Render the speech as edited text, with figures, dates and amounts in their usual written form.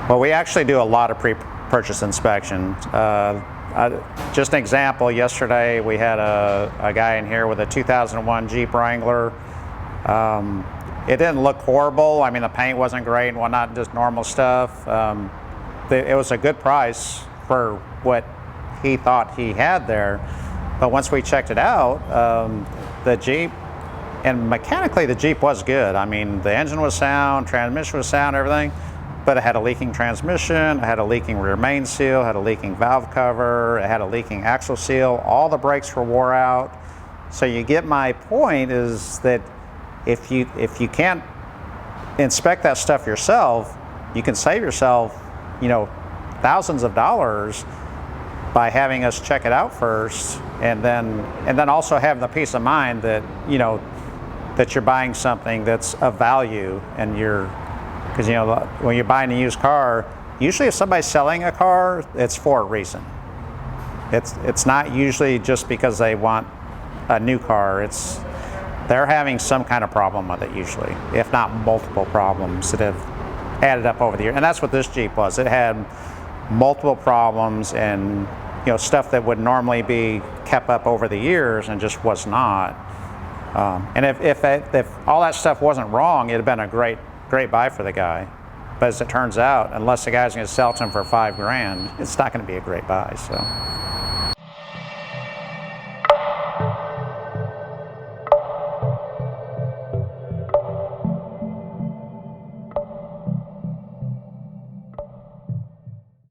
Well, we actually do a lot of pre-purchase inspections. Just an example, yesterday we had a guy in here with a 2001 Jeep Wrangler. It didn't look horrible. I mean, the paint wasn't great and whatnot, just normal stuff. It was a good price for what he thought he had there. But once we checked it out, the Jeep, and mechanically the Jeep was good. I mean, the engine was sound, transmission was sound, everything. But it had a leaking transmission, it had a leaking rear main seal, it had a leaking valve cover, it had a leaking axle seal, all the brakes were wore out. So you get my point, is that if you can't inspect that stuff yourself, you can save yourself, thousands of dollars by having us check it out first, and then also have the peace of mind that that you're buying something that's of value, and because when you're buying a used car, usually if somebody's selling a car, it's for a reason. It's not usually just because they want a new car. They're having some kind of problem with it usually, if not multiple problems that have added up over the years. And that's what this Jeep was. It had multiple problems, and stuff that would normally be kept up over the years and just was not. And if all that stuff wasn't wrong, it'd have been a great buy for the guy. But as it turns out, unless the guy's going to sell it to him for $5,000, it's not going to be a great buy. So.